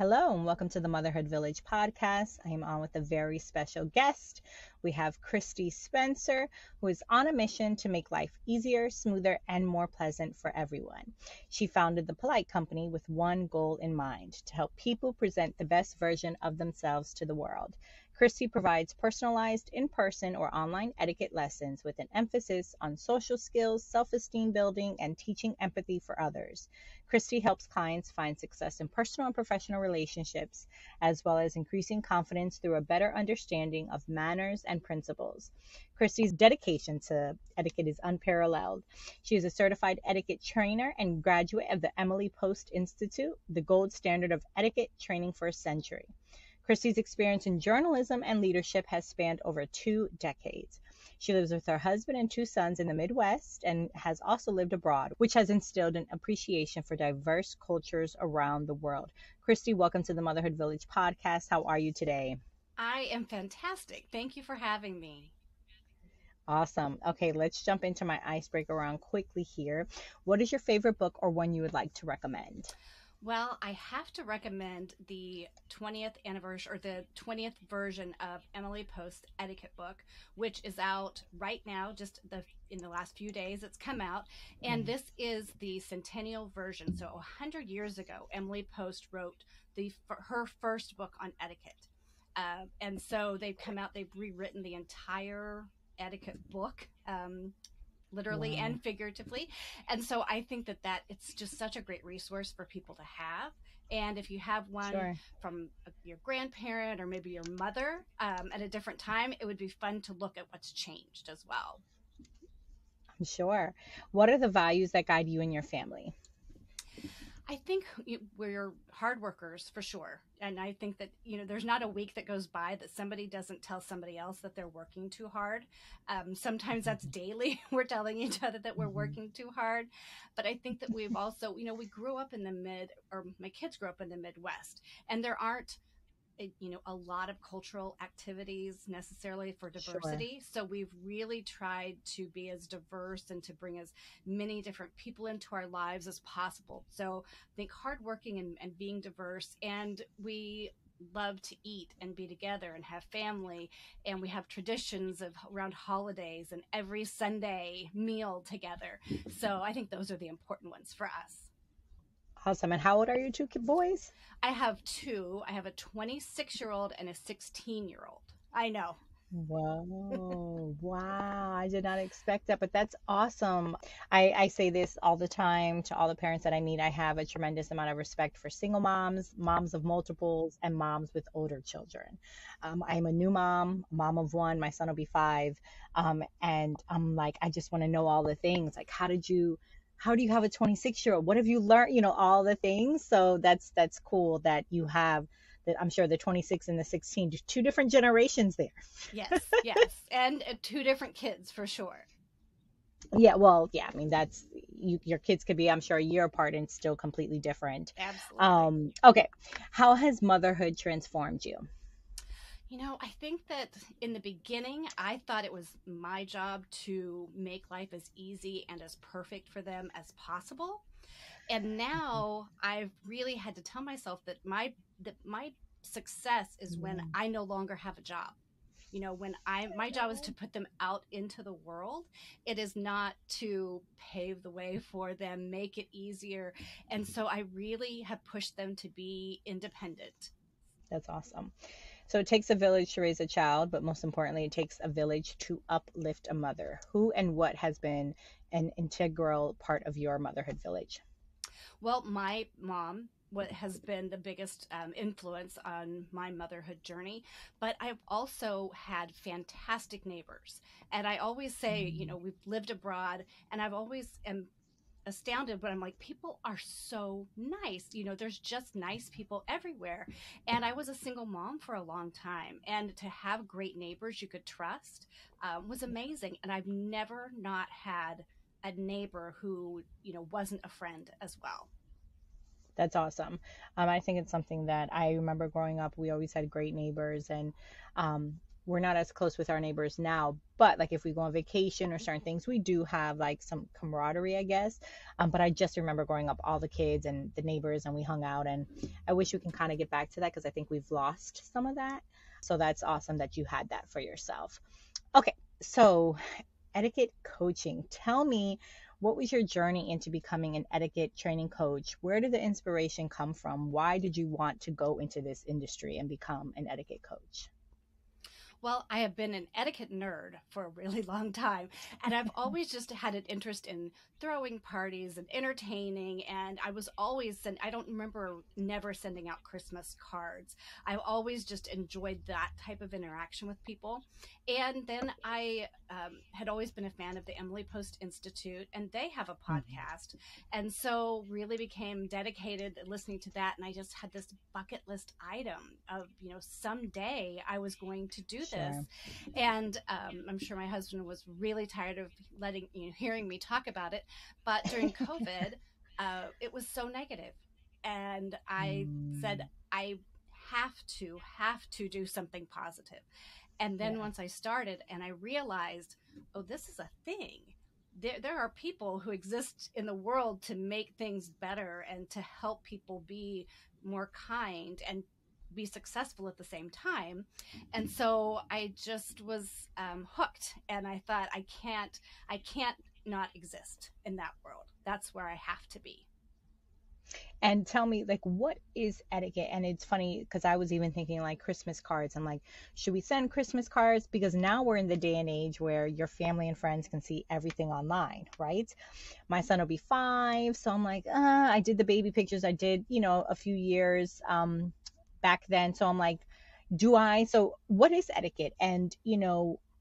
Hello, and welcome to the Motherhood Village podcast. I am on with a very special guest. We have Kristi Spencer, who is on a mission to make life easier, smoother, and more pleasant for everyone. She founded the Polite Company with one goal in mind: to help people present the best version of themselves to the world. Kristi provides personalized in-person or online etiquette lessons with an emphasis on social skills, self-esteem building, and teaching empathy for others. Kristi helps clients find success in personal and professional relationships, as well as increasing confidence through a better understanding of manners and principles. Kristi's dedication to etiquette is unparalleled. She is a certified etiquette trainer and graduate of the Emily Post Institute, the gold standard of etiquette training for a century. Kristi's experience in journalism and leadership has spanned over 2 decades. She lives with her husband and 2 sons in the Midwest and has also lived abroad, which has instilled an appreciation for diverse cultures around the world. Kristi, welcome to the Motherhood Village podcast. How are you today? I am fantastic. Thank you for having me. Awesome. Okay, let's jump into my icebreaker round quickly here. What is your favorite book or one you would like to recommend? Well, I have to recommend the 20th anniversary or the 20th version of Emily Post's Etiquette book, which is out right now, just in the last few days it's come out. And Mm. this is the centennial version. So 100 years ago, Emily Post wrote her first book on etiquette. And so they've rewritten the entire etiquette book. Literally Wow. and figuratively. And so I think that it's just such a great resource for people to have. And if you have one Sure. from your grandparent or maybe your mother at a different time, it would be fun to look at what's changed as well. I'm sure. What are the values that guide you and your family? I think we're hard workers for sure. And I think that, there's not a week that goes by that somebody doesn't tell somebody else that they're working too hard. Sometimes that's daily. We're telling each other that we're Mhm. working too hard. But I think that we've also, we grew up in or my kids grew up in the Midwest, and there aren't a lot of cultural activities necessarily for Sure. diversity. So we've really tried to be as diverse and to bring as many different people into our lives as possible. So I think hardworking and being diverse, and we love to eat and be together and have family, and we have traditions of around holidays and every Sunday meal together. So I think those are the important ones for us. Awesome. And how old are your boys? I have two. I have a 26-year-old and a 16-year-old. I know. Whoa. Wow. I did not expect that, but that's awesome. I say this all the time to all the parents that I meet. I have a tremendous amount of respect for single moms, moms of multiples, and moms with older children. I'm a new mom, mom of one. My son will be 5. And I'm like, I just want to know all the things. Like, how do you have a 26-year-old? What have you learned? All the things. So that's cool that you have that. I'm sure the 26 and the 16, just 2 different generations there. Yes, yes. And two different kids for sure. Yeah, well, yeah, I mean that's your kids could be, I'm sure, a year apart and still completely different. Absolutely. Okay. How has motherhood transformed you? I think that in the beginning, I thought it was my job to make life as easy and as perfect for them as possible. And now I've really had to tell myself that my success is when Mm. I no longer have a job. When I my job is to put them out into the world. It is not to pave the way for them, make it easier. And so I really have pushed them to be independent. That's awesome. So it takes a village to raise a child, but most importantly, it takes a village to uplift a mother. Who and what has been an integral part of your motherhood village? Well, my mom what has been the biggest influence on my motherhood journey, but I've also had fantastic neighbors. And I always say, Mm. we've lived abroad, and I've always am astounded, but I'm like, people are so nice. There's just nice people everywhere. And I was a single mom for a long time, and to have great neighbors you could trust was amazing. And I've never not had a neighbor who wasn't a friend as well. That's awesome. I think it's something that I remember growing up. We always had great neighbors, and we're not as close with our neighbors now, but like if we go on vacation or certain things, we do have like some camaraderie, I guess. But I just remember growing up, all the kids and the neighbors, and we hung out. And I wish we can kind of get back to that because I think we've lost some of that. So that's awesome that you had that for yourself. Okay, so etiquette coaching. Tell me, what was your journey into becoming an etiquette training coach? Where did the inspiration come from? Why did you want to go into this industry and become an etiquette coach? Well, I have been an etiquette nerd for a really long time, and I've always just had an interest in throwing parties and entertaining. And I was always I don't remember never sending out Christmas cards. I've always just enjoyed that type of interaction with people. And then I had always been a fan of the Emily Post Institute, and they have a Mhm. podcast. And so really became dedicated listening to that. And I just had this bucket list item of, someday I was going to do this. Sure. And I'm sure my husband was really tired of hearing me talk about it. But during COVID, it was so negative. And I said, Mm, I have to do something positive. And then yeah. once I started and I realized, oh, this is a thing. There are people who exist in the world to make things better and to help people be more kind and be successful at the same time. And so I just was hooked, and I thought, I can't not exist in that world. That's where I have to be. And tell me, like, what is etiquette? And it's funny because I was even thinking like Christmas cards. I'm like, should we send Christmas cards? Because now we're in the day and age where your family and friends can see everything online, right? My son will be 5, so I'm like, I did the baby pictures. I did, a few years back then. So I'm like, do I? So what is etiquette? And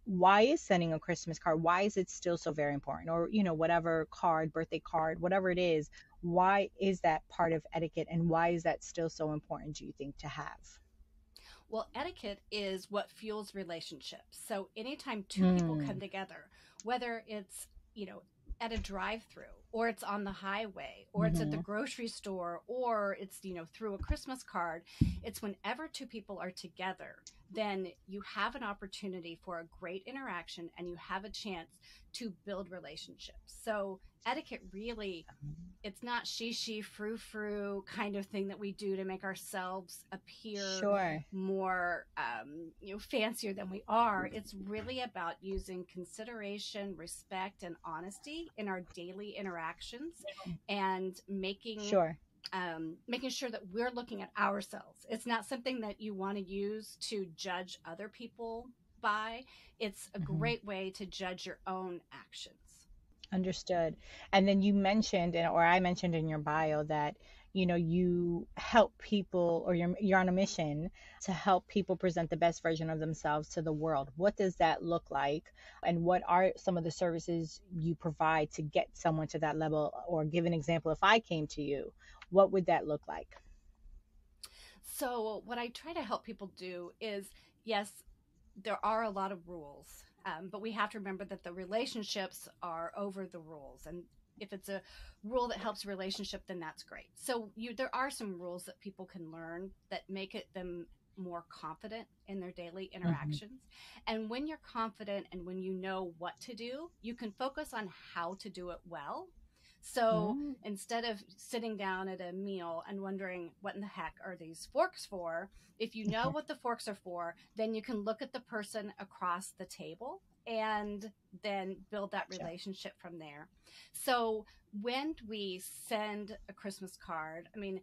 why is sending a Christmas card? Why is it still so very important? Or whatever card, birthday card, whatever it is, why is that part of etiquette, and why is that still so important, do you think, to have? Well, etiquette is what fuels relationships. So anytime two people come Mm. together, whether it's, at a drive-through, or it's on the highway, or it's at the Mm-hmm. grocery store, or it's, through a Christmas card, it's whenever two people are together, then you have an opportunity for a great interaction and you have a chance to build relationships. So etiquette really, it's not she frou frou kind of thing that we do to make ourselves appear Sure. more fancier than we are. It's really about using consideration, respect, and honesty in our daily interactions, and Sure. making sure that we're looking at ourselves. It's not something that you want to use to judge other people by. It's a Hmm. great way to judge your own actions. Understood. And then you mentioned, or I mentioned in your bio that you help people, or you're on a mission to help people present the best version of themselves to the world. What does that look like, and what are some of the services you provide to get someone to that level? Or give an example, if I came to you, what would that look like? So, what I try to help people do is, yes, there are a lot of rules, but we have to remember that the relationships are over the rules. And if it's a rule that helps a relationship, then that's great. So, there are some rules that people can learn that make them more confident in their daily Hmm. interactions. And when you're confident and when you know what to do, you can focus on how to do it well. So Mm. instead of sitting down at a meal and wondering what in the heck are these forks for, if you know what the forks are for, then you can look at the person across the table and then build that Gotcha. relationship from there. So when we send a Christmas card, I mean,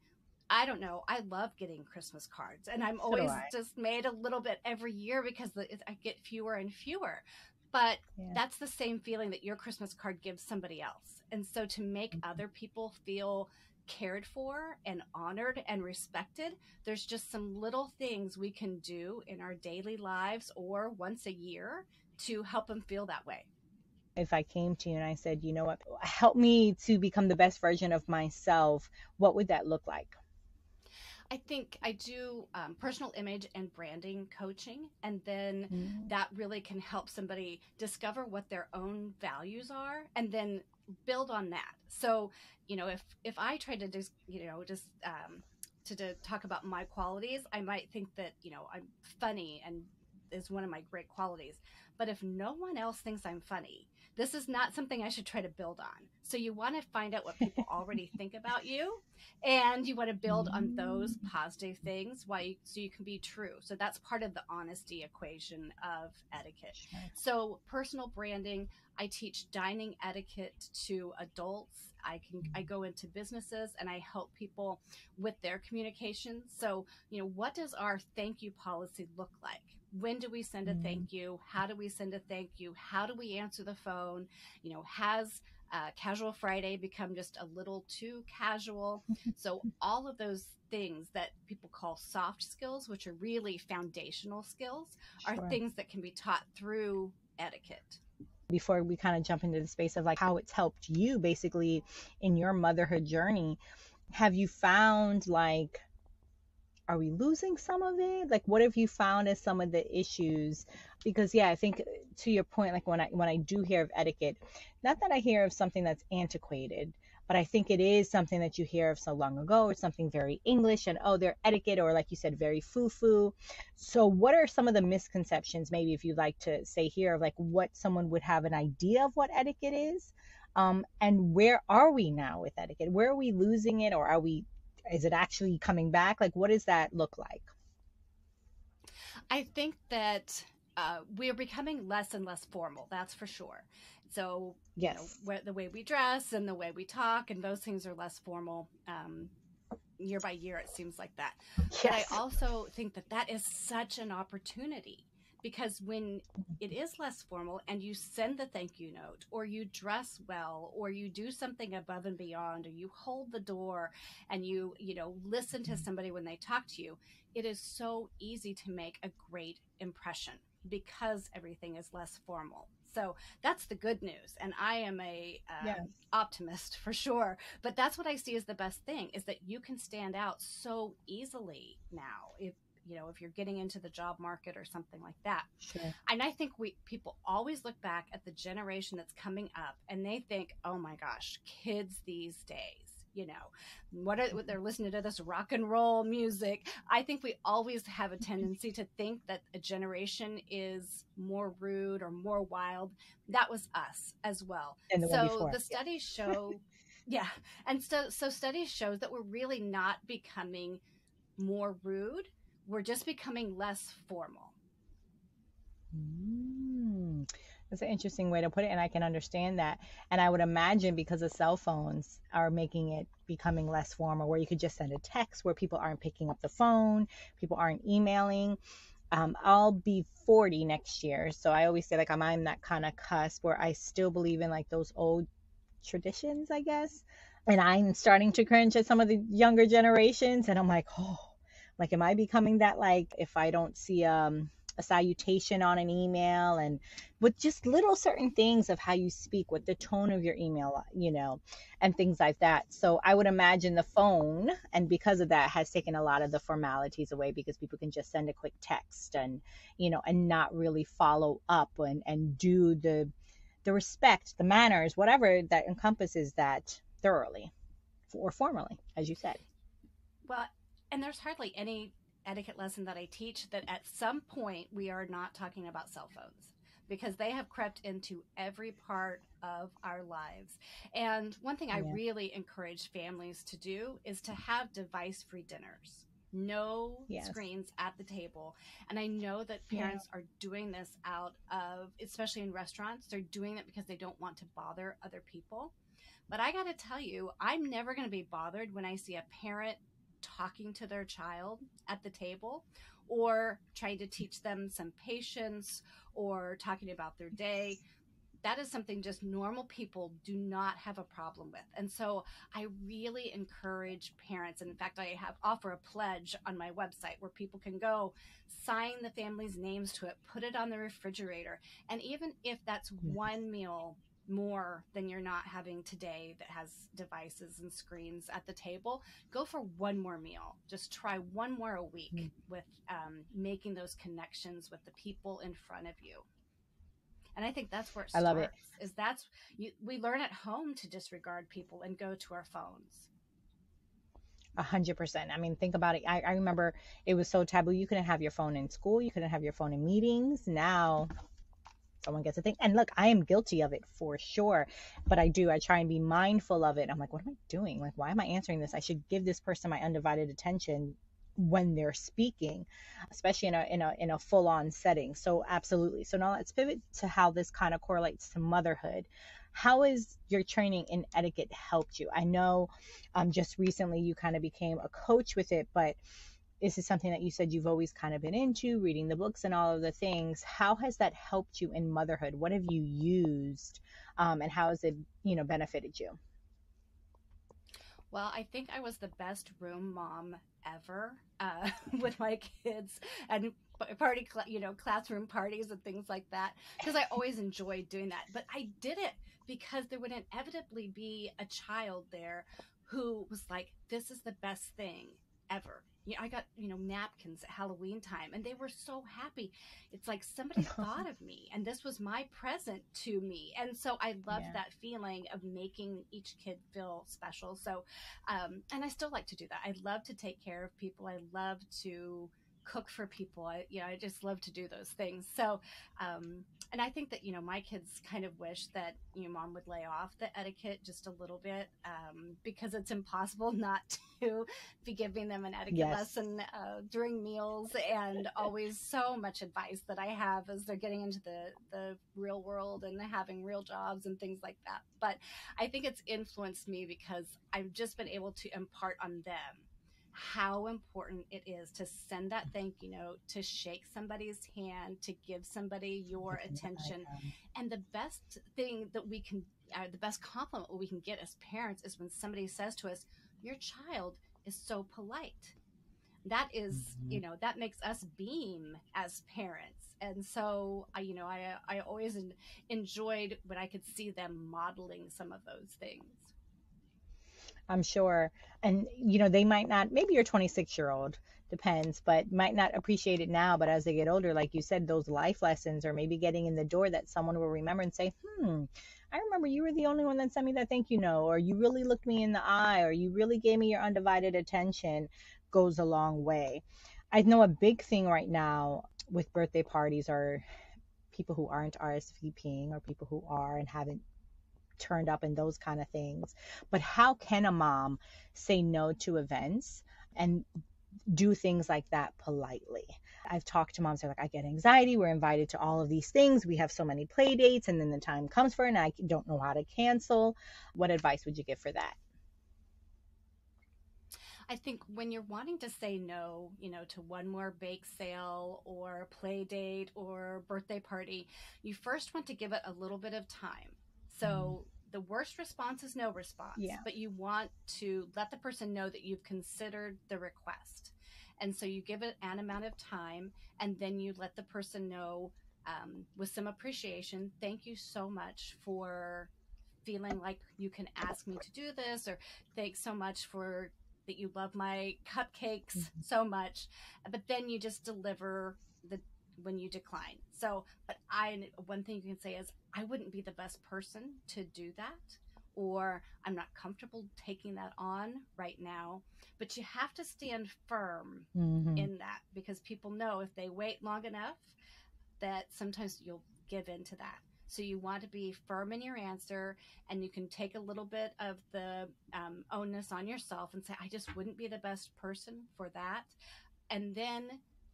I don't know. I love getting Christmas cards, and I'm So do always I. just made a little bit every year because I get fewer and fewer. But Yeah. that's the same feeling that your Christmas card gives somebody else. And so to make Mhm. other people feel cared for and honored and respected, there's just some little things we can do in our daily lives or once a year to help them feel that way. If I came to you and I said, you know what, help me to become the best version of myself, what would that look like? I think I do personal image and branding coaching, and then Mm. that really can help somebody discover what their own values are, and then build on that. So, if I try to to talk about my qualities, I might think that I'm funny and is one of my great qualities. But if no one else thinks I'm funny, this is not something I should try to build on. So you want to find out what people already think about you, and you want to build on those Mm, positive things so you can be true. So that's part of the honesty equation of etiquette. sure. So personal branding, I teach dining etiquette to adults. I go into businesses and I help people with their communication. So, what does our thank you policy look like? When do we send a Mm, thank you? How do we send a thank you? How do we answer the phone? Has Casual Friday become just a little too casual? So, all of those things that people call soft skills, which are really foundational skills, are sure. things that can be taught through etiquette. Before we kind of jump into the space of like how it's helped you basically in your motherhood journey, have you found like, are we losing some of it? Like, what have you found as some of the issues? Because yeah, I think to your point, like when I do hear of etiquette, not that I hear of something that's antiquated, but I think it is something that you hear of so long ago, or something very English, and oh, they're etiquette, or like you said, very foo-foo. So what are some of the misconceptions, maybe if you'd like to say here, of like what someone would have an idea of what etiquette is? And where are we now with etiquette? Where are we losing it, or is it actually coming back? Like, what does that look like? I think that we're becoming less and less formal, that's for sure. So, Yes. the way we dress and the way we talk and those things are less formal. Year by year, it seems like that. But I Yes. also think that that is such an opportunity, because when it is less formal and you send the thank you note, or you dress well, or you do something above and beyond, or you hold the door and listen to somebody when they talk to you, it is so easy to make a great impression because everything is less formal. So that's the good news, and I am a Yes. optimist for sure. But that's what I see as the best thing, is that you can stand out so easily now if you're getting into the job market or something like that. Sure. And I think we people always look back at the generation that's coming up and they think, oh my gosh, kids these days, what they're listening to, this rock and roll music. I think we always have a tendency to think that a generation is more rude or more wild. That was us as well. And the one So before. the Yeah. studies show, yeah, and so studies show that we're really not becoming more rude. We're just becoming less formal. Mm. That's an interesting way to put it, and I can understand that. And I would imagine because the cell phones are making it becoming less formal, where you could just send a text, where people aren't picking up the phone, people aren't emailing. I'll be 40 next year, so I always say like I'm on that kind of cusp where I still believe in like those old traditions, I guess. And I'm starting to cringe at some of the younger generations, and I'm like, oh, like, am I becoming that? Like, if I don't see a salutation on an email, and with just little certain things of how you speak, with the tone of your email, and things like that. So I would imagine the phone, and because of that, has taken a lot of the formalities away, because people can just send a quick text, and and not really follow up, and do the respect, the manners, whatever that encompasses that thoroughly or formally, as you said. Well, and there's hardly any etiquette lesson that I teach that at some point we are not talking about cell phones, because they have crept into every part of our lives. And one thing I Yeah. really encourage families to do is to have device free dinners. No Yes. screens at the table. And I know that Yeah. parents are doing this out of, especially in restaurants, they're doing it because they don't want to bother other people. But I got to tell you, I'm never going to be bothered when I see a parent talking to their child at the table, or trying to teach them some patience, or talking about their day. That is something just normal people do not have a problem with. And so I really encourage parents. And in fact, I have offer a pledge on my website where people can go sign the family's names to it, put it on the refrigerator. And even if that's Yes. one meal more than you're not having today that has devices and screens at the table, go for one more meal. Just try one more a week with making those connections with the people in front of you. And I think that's where it I love it. starts. We learn at home to disregard people and go to our phones. 100%. I mean, think about it. I remember it was so taboo. You couldn't have your phone in school. You couldn't have your phone in meetings. Now someone gets a thing. And look, I am guilty of it for sure. But I try and be mindful of it. I'm like, what am I doing? Like, why am I answering this? I should give this person my undivided attention when they're speaking, especially in a full on setting. So absolutely. So now let's pivot to how this kind of correlates to motherhood. How has your training in etiquette helped you? I know just recently you kind of became a coach with it, but this is something that you said you've always kind of been into, reading the books and all of the things. How has that helped you in motherhood? What have you used, and how has it, benefited you? Well, I think I was the best room mom ever with my kids and classroom parties and things like that, because I always enjoyed doing that. But I did it because there would inevitably be a child there who was like, this is the best thing ever. I got, napkins at Halloween time and they were so happy. It's like somebody thought of me and this was my present to me. And so I loved Yeah. that feeling of making each kid feel special. So, and I still like to do that. I love to take care of people. I love to cook for people. I just love to do those things. So, and I think that, my kids kind of wish that, mom would lay off the etiquette just a little bit, because it's impossible not to be giving them an etiquette Yes. lesson during meals, and always so much advice that I have as they're getting into the real world and having real jobs and things like that. But I think it's influenced me because I've just been able to impart on them how important it is to send that thank you note, to shake somebody's hand, to give somebody your attention. And the best thing that we can, the best compliment we can get as parents is when somebody says to us, your child is so polite. That is, that makes us beam as parents. And so I always enjoyed when I could see them modeling some of those things. I'm sure. And, they might not, maybe your 26-year-old, depends, but might not appreciate it now. But as they get older, like you said, those life lessons or maybe getting in the door that someone will remember and say, I remember you were the only one that sent me that thank you note, or you really looked me in the eye, or you really gave me your undivided attention, goes a long way. I know a big thing right now with birthday parties are people who aren't RSVPing or people who are and haven't turned up and those kind of things. But how can a mom say no to events and do things like that politely? I've talked to moms who are like, I get anxiety. We're invited to all of these things. We have so many play dates, and then the time comes for it, and I don't know how to cancel. What advice would you give for that? I think when you're wanting to say no, to one more bake sale or play date or birthday party, you first want to give it a little bit of time. So the worst response is no response, Yeah. but you want to let the person know that you've considered the request. And so you give it an amount of time, and then you let the person know, with some appreciation, thank you so much for feeling like you can ask me to do this, or thanks so much for that you love my cupcakes so much. But then you just deliver the when you decline. So, but one thing you can say is, I wouldn't be the best person to do that, or I'm not comfortable taking that on right now. But you have to stand firm Mm-hmm. in that, because people know if they wait long enough that sometimes you'll give in to that. So you want to be firm in your answer, and you can take a little bit of the onus on yourself and say, I just wouldn't be the best person for that. And then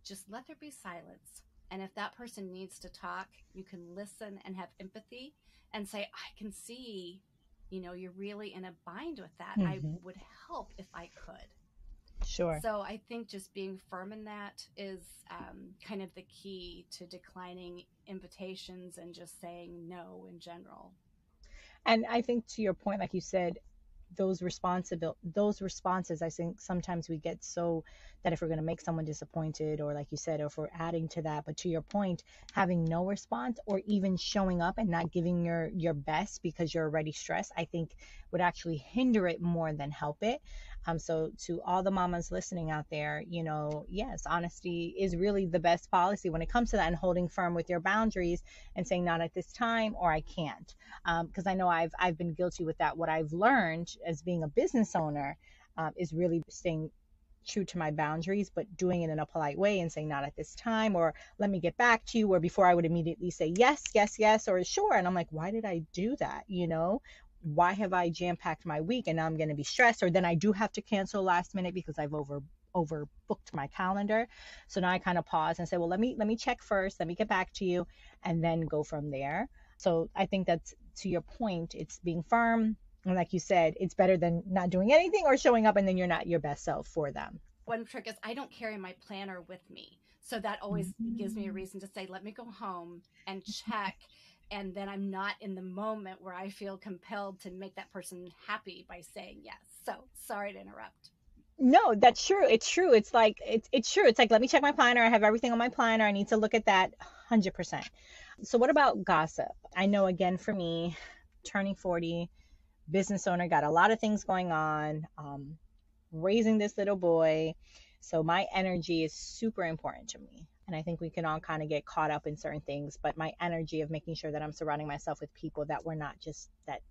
just let there be silence. And if that person needs to talk, you can listen and have empathy and say, I can see, you're really in a bind with that. I Mm-hmm. would help if I could. Sure. So I think just being firm in that is kind of the key to declining invitations and just saying no in general. And I think to your point, like you said, those responses, I think sometimes we get so that if we're going to make someone disappointed, or like you said, or if we're adding to that, but to your point, having no response or even showing up and not giving your best because you're already stressed, I think would actually hinder it more than help it. So to all the mamas listening out there, yes, honesty is really the best policy when it comes to that, and holding firm with your boundaries and saying not at this time, or I can't. Because I know I've been guilty with that. What I've learned as being a business owner, is really staying true to my boundaries, but doing it in a polite way and saying not at this time, or let me get back to you, or before I would immediately say yes, yes, yes, or sure. And I'm like, why did I do that? Why have I jam packed my week and now I'm going to be stressed, or then I do have to cancel last minute because I've overbooked my calendar. So now I kind of pause and say, well, let me check first, let me get back to you, and then go from there. So I think that's, to your point, it's being firm. And like you said, it's better than not doing anything or showing up and then you're not your best self for them. One trick is I don't carry my planner with me. So that always gives me a reason to say, let me go home and check. And then I'm not in the moment where I feel compelled to make that person happy by saying yes. So sorry to interrupt. No, that's true. It's true. It's like it's true. It's like, let me check my planner. I have everything on my planner. I need to look at that 100%. So what about gossip? I know, again, for me, turning 40, business owner, got a lot of things going on, raising this little boy. So my energy is super important to me. And I think we can all kind of get caught up in certain things, but my energy of making sure that I'm surrounding myself with people that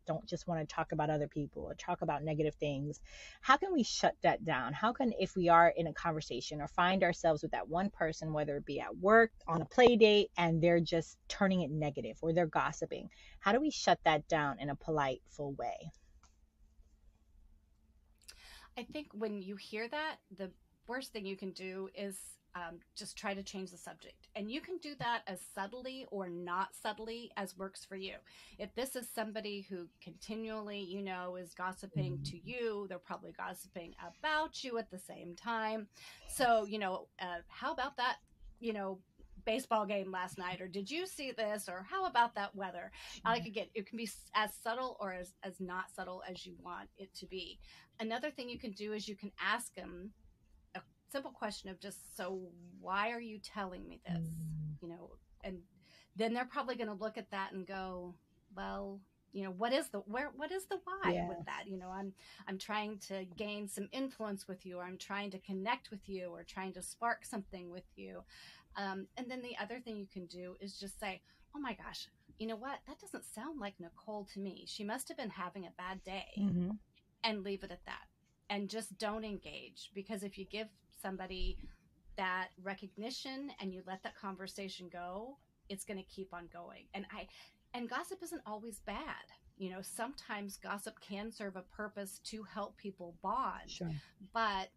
don't just want to talk about other people or talk about negative things. How can we shut that down? How can, if we are in a conversation or find ourselves with that one person, whether it be at work, on a play date, and they're just turning it negative or they're gossiping, how do we shut that down in a polite, full way? I think when you hear that, the worst thing you can do is just try to change the subject. And you can do that as subtly or not subtly as works for you. If this is somebody who continually, is gossiping to you, they're probably gossiping about you at the same time. So, how about that, you know, baseball game last night, or did you see this, or how about that weather? Like, again, it can be as subtle or as not subtle as you want it to be. Another thing you can do is you can ask them a simple question of just, so why are you telling me this? And then they're probably going to look at that and go, well, what is the why with Yes. that? I'm trying to gain some influence with you, or I'm trying to connect with you, or trying to spark something with you. And then the other thing you can do is just say, oh my gosh, you know what, that doesn't sound like Nicole to me. She must have been having a bad day. Mm-hmm. And leave it at that, and just don't engage. Because if you give somebody that recognition and you let that conversation go, it's going to keep on going. And gossip isn't always bad. Sometimes gossip can serve a purpose to help people bond. Sure. But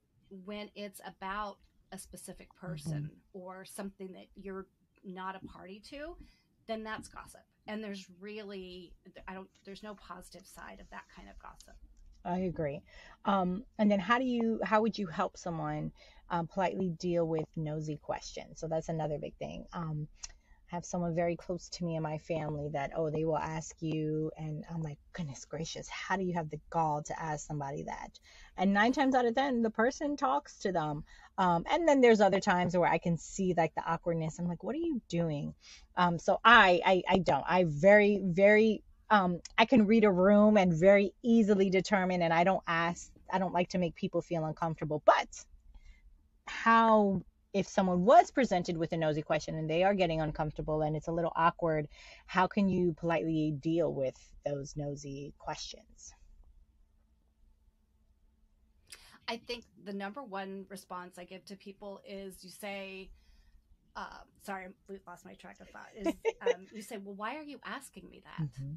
when it's about a specific Mm-hmm. person or something that you're not a party to, then that's gossip. And there's no positive side of that kind of gossip. I agree. And then how would you help someone politely deal with nosy questions? So that's another big thing. I have someone very close to me in my family that, oh, they will ask you, and I'm like, goodness gracious, how do you have the gall to ask somebody that? And 9 times out of 10, the person talks to them. And then there's other times where I can see like the awkwardness. I'm like, what are you doing? So I don't. I very, very, I can read a room and very easily determine, and I don't like to make people feel uncomfortable. But how, if someone was presented with a nosy question and they are getting uncomfortable and it's a little awkward, how can you politely deal with those nosy questions? I think the number one response I give to people is you say, sorry, I lost my track of thought, is you say, well, why are you asking me that? Mm-hmm.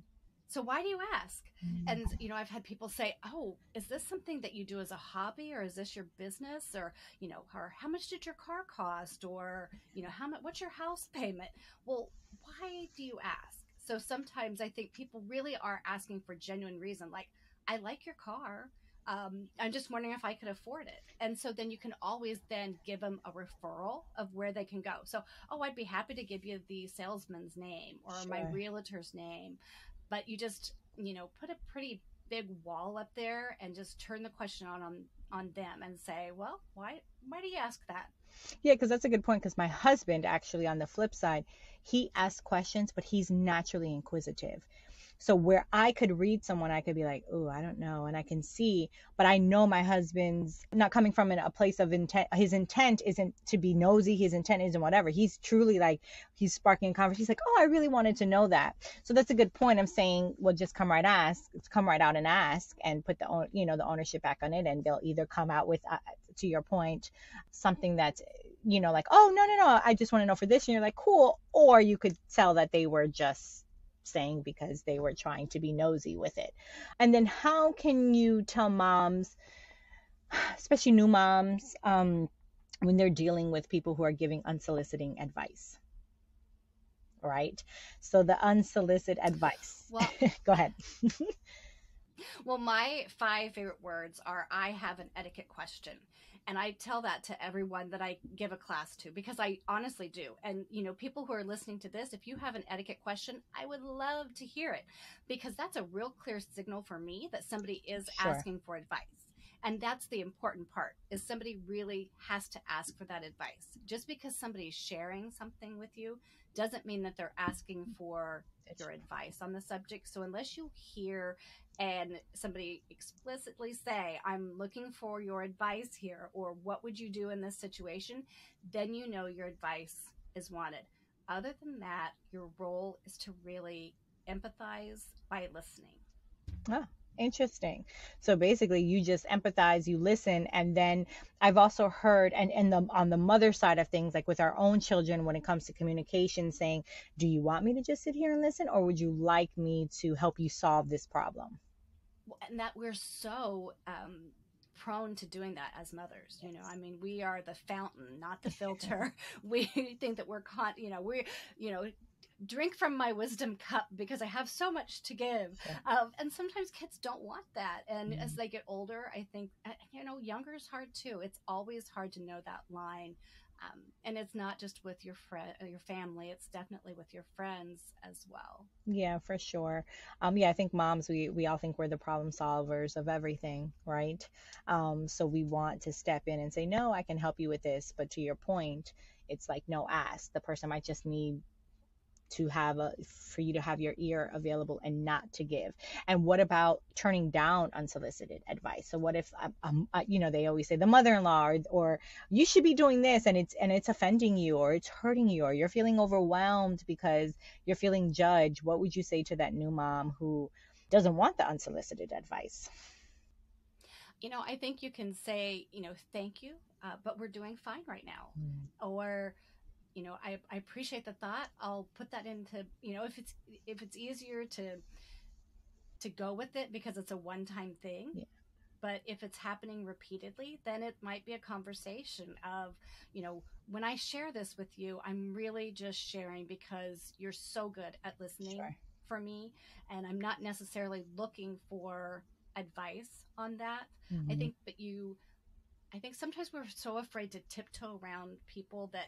So why do you ask? And, I've had people say, oh, is this something that you do as a hobby, or is this your business? Or how much did your car cost? Or, what's your house payment? Well, why do you ask? So sometimes I think people really are asking for genuine reason. Like, I like your car. I'm just wondering if I could afford it. And so then you can always then give them a referral of where they can go. So, oh, I'd be happy to give you the salesman's name or my Sure. realtor's name. But you just, put a pretty big wall up there and just turn the question on them and say, well, why do you ask that? Yeah, because that's a good point. Because my husband, actually, on the flip side, he asks questions, but he's naturally inquisitive. So where I could read someone, I could be like, oh, I don't know. And I can see, but I know my husband's not coming from a place of intent. His intent isn't to be nosy. His intent isn't whatever. He's truly like, he's sparking a conversation. He's like, oh, I really wanted to know that. So that's a good point. I'm saying, well, just come right out and ask, and put the ownership back on it. And they'll either come out with, to your point, something that's, like, oh, no, I just want to know for this. And you're like, cool. Or you could tell that they were just saying because they were trying to be nosy with it. And then how can you tell moms, especially new moms, when they're dealing with people who are giving unsolicited advice? Right? So the unsolicited advice. Well, go ahead. well, my 5 favorite words are I have an etiquette question. And I tell that to everyone that I give a class to, because I honestly do. And, people who are listening to this, if you have an etiquette question, I would love to hear it, because that's a real clear signal for me that somebody is Sure. asking for advice. And that's the important part, is somebody really has to ask for that advice. Just because somebody's sharing something with you doesn't mean that they're asking for your advice on the subject. So unless you hear and somebody explicitly say, I'm looking for your advice here, or what would you do in this situation, then your advice is wanted. Other than that, your role is to really empathize by listening. Oh, interesting. So basically you just empathize, you listen, and then I've also heard, and on the mother side of things, like with our own children, when it comes to communication, saying, do you want me to just sit here and listen, or would you like me to help you solve this problem? And that we're so prone to doing that as mothers. We are the fountain, not the filter. We think that we're drink from my wisdom cup because I have so much to give. And sometimes kids don't want that. And as they get older, I think, younger is hard too. It's always hard to know that line. And it's not just with your friend, your family. It's definitely with your friends as well. Yeah, for sure. Yeah, I think moms, we all think we're the problem solvers of everything, right? So we want to step in and say, no, I can help you with this. But to your point, it's like, no, ask. The person might just need for you to have your ear available and not to give. And what about turning down unsolicited advice? So what if they always say the mother-in-law, or you should be doing this, and it's offending you, or it's hurting you, or you're feeling overwhelmed because you're feeling judged. What would you say to that new mom who doesn't want the unsolicited advice? I think you can say, thank you, but we're doing fine right now. Or I appreciate the thought. I'll put that into, if it's easier to go with it because it's a one-time thing. Yeah. But if it's happening repeatedly, then it might be a conversation of, when I share this with you, I'm really just sharing because you're so good at listening. Sure. For me, and I'm not necessarily looking for advice on that. Mm-hmm. I think sometimes we're so afraid to tiptoe around people that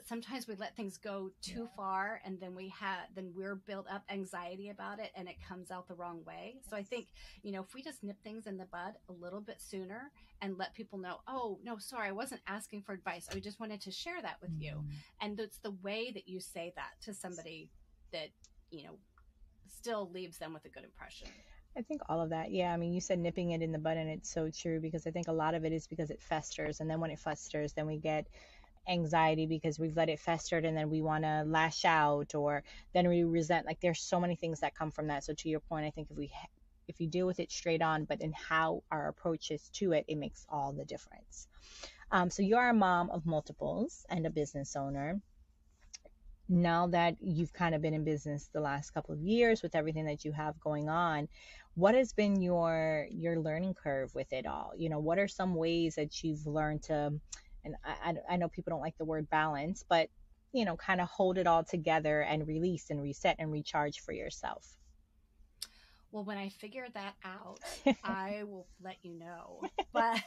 sometimes we let things go too far, and then we're built up anxiety about it, and it comes out the wrong way. So I think, if we just nip things in the bud a little bit sooner and let people know, oh, no, sorry, I wasn't asking for advice. I just wanted to share that with you. And it's the way that you say that to somebody that, still leaves them with a good impression. I think all of that. Yeah. I mean, you said nipping it in the bud, and it's so true, because I think a lot of it is because it festers. And then when it festers, then we get anxiety because we've let it fester, and then we want to lash out, or then we resent. Like, there's so many things that come from that. So to your point, I think if you deal with it straight on, but in how our approach is to it, it makes all the difference. So you're a mom of multiples and a business owner. Now that you've kind of been in business the last couple of years with everything that you have going on, what has been your learning curve with it all? What are some ways that you've learned to, and I know people don't like the word balance, but, kind of hold it all together and release and reset and recharge for yourself? Well, when I figure that out, I will let you know. But,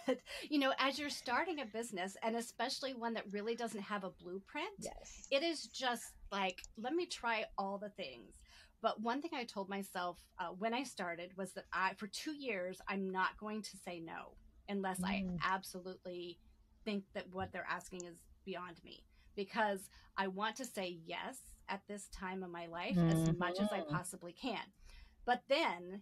as you're starting a business, and especially one that really doesn't have a blueprint, Yes. It is just like, let me try all the things. But one thing I told myself when I started was that for 2 years, I'm not going to say no unless I absolutely think that what they're asking is beyond me. Because I want to say yes at this time of my life as much as I possibly can. But then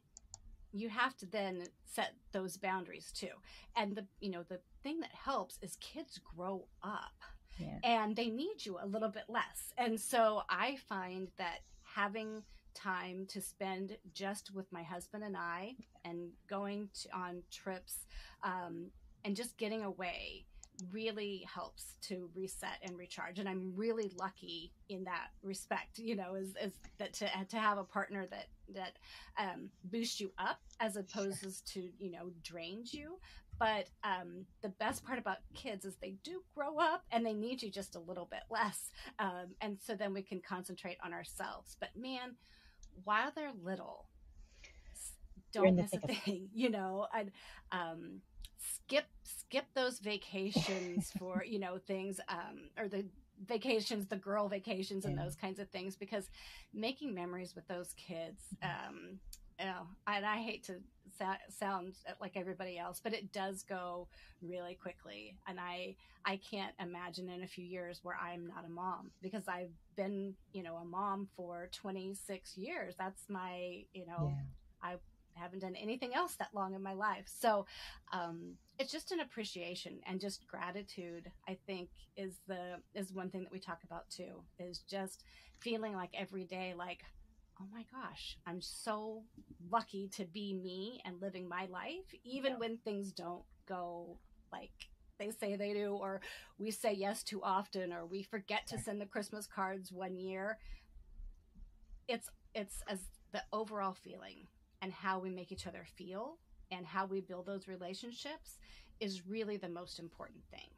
you have to then set those boundaries too. And the thing that helps is kids grow up, Yeah. and they need you a little bit less. And so I find that having time to spend just with my husband and I, and going on trips, and just getting away, really helps to reset and recharge. And I'm really lucky in that respect, is that to have a partner that boosts you up as opposed to, drains you. But the best part about kids is they do grow up and they need you just a little bit less. And so then we can concentrate on ourselves. But man, while they're little, You're in don't the miss a thick of it. thing, and um, skip those vacations for, things, or the vacations, the girl vacations, and Yeah. those kinds of things, because making memories with those kids, and I hate to sound like everybody else, but it does go really quickly. And I can't imagine in a few years where I'm not a mom, because I've been, a mom for 26 years. That's my, Yeah. I haven't done anything else that long in my life. So it's just an appreciation and just gratitude, I think, is one thing that we talk about too, is just feeling like every day, like, oh my gosh, I'm so lucky to be me and living my life, even Yeah. when things don't go like they say they do, or we say yes too often, or we forget to send the Christmas cards one year. It's as the overall feeling, and how we make each other feel, and how we build those relationships, is really the most important thing.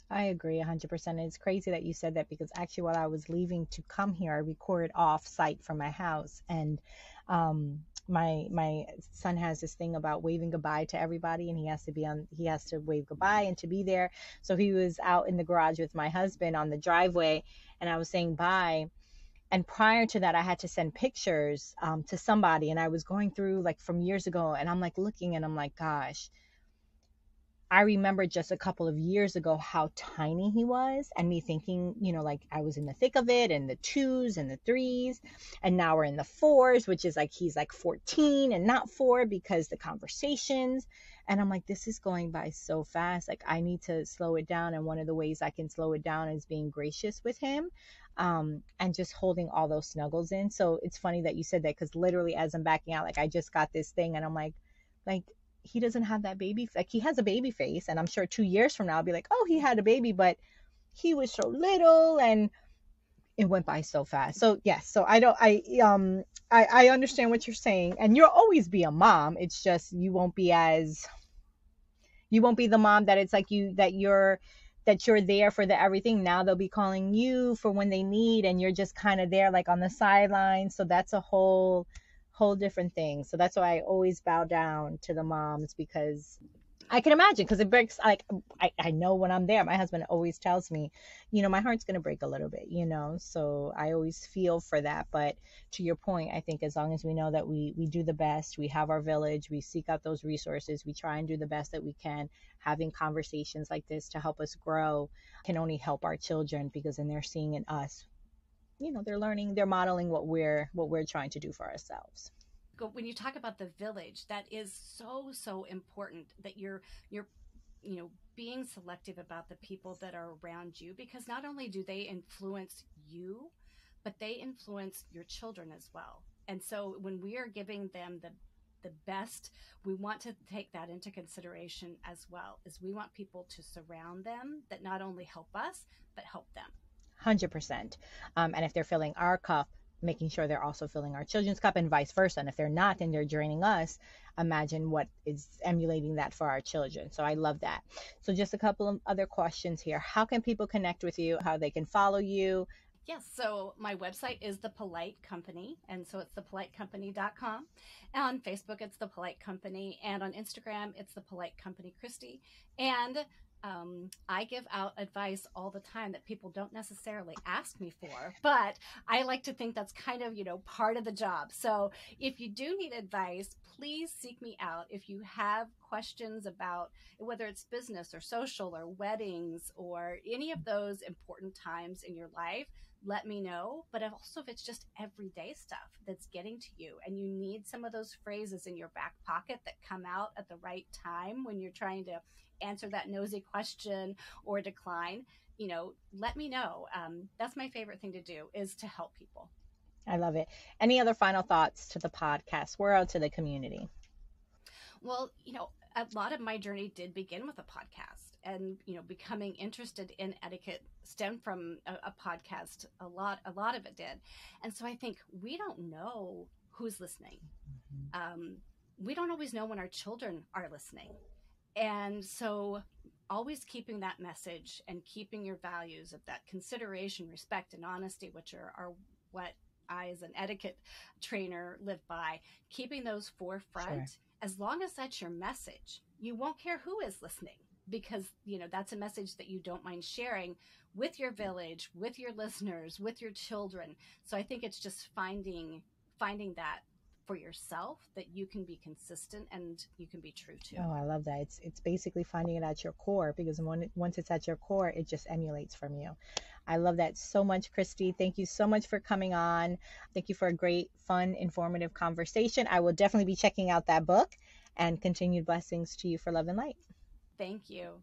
I agree 100%. It's crazy that you said that, because actually while I was leaving to come here, I recorded off site from my house. And my son has this thing about waving goodbye to everybody, and he has to wave goodbye and to be there. So he was out in the garage with my husband on the driveway, and I was saying bye. And prior to that, I had to send pictures to somebody, and I was going through like from years ago, and I'm like looking, and I'm like, gosh, I remember just a couple of years ago how tiny he was, and me thinking, like I was in the thick of it, and the twos and the threes, and now we're in the fours, which is like he's like 14 and not four, because the conversations. And I'm like, this is going by so fast. Like, I need to slow it down. And one of the ways I can slow it down is being gracious with him, and just holding all those snuggles in. So it's funny that you said that, because literally as I'm backing out, like I just got this thing, and I'm like, he doesn't have that baby, like he has a baby face, and I'm sure 2 years from now I'll be like, oh, he had a baby, but he was so little, and it went by so fast. So yes, so I don't I understand what you're saying, and you'll always be a mom. It's just you won't be the mom that it's like you're there for the everything. Now they'll be calling you for when they need, and you're just kind of there like on the sidelines. So that's a whole different thing. So that's why I always bow down to the moms, because I can imagine, because it breaks, like I know when I'm there, my husband always tells me, my heart's going to break a little bit, so I always feel for that. But to your point, I think as long as we know that we do the best, we have our village, we seek out those resources, we try and do the best that we can, having conversations like this to help us grow can only help our children, because then they're seeing in us, they're learning, they're modeling what we're trying to do for ourselves. When you talk about the village, that is so important, that you're being selective about the people that are around you, because not only do they influence you, but they influence your children as well. And so when we are giving them the best, we want to take that into consideration as well, as we want people to surround them that not only help us but help them. 100%. And if they're filling our cup, making sure they're also filling our children's cup, and vice versa. And if they're not, then they're draining us. Imagine what is emulating that for our children. So I love that. So just a couple of other questions here. How can people connect with you? How they can follow you? Yes, so my website is The Polite Company, and so it's thepolitecompany.com. On Facebook, it's The Polite Company, and on Instagram, it's The Polite Company Kristi. And I give out advice all the time that people don't necessarily ask me for, but I like to think that's kind of, part of the job. So if you do need advice, please seek me out. If you have questions about whether it's business or social or weddings or any of those important times in your life, let me know. But also, if it's just everyday stuff that's getting to you and you need some of those phrases in your back pocket that come out at the right time when you're trying to answer that nosy question or decline, let me know. That's my favorite thing to do, is to help people. I love it. Any other final thoughts to the podcast world, to the community? Well, a lot of my journey did begin with a podcast, and becoming interested in etiquette stemmed from a podcast. A lot of it did. And so I think we don't know who's listening. um, we don't always know when our children are listening. And so always keeping that message and keeping your values of that consideration, respect, and honesty, which are what I, as an etiquette trainer, live by, keeping those Sure. forefront. As long as that's your message, you won't care who is listening, because that's a message that you don't mind sharing with your village, with your listeners, with your children. So I think it's just finding that for yourself, that you can be consistent and you can be true to. Oh, I love that. It's basically finding it at your core, because once it's at your core, it just emulates from you. I love that so much, Kristi. Thank you so much for coming on. Thank you for a great, fun, informative conversation. I will definitely be checking out that book, and continued blessings to you for love and light. Thank you.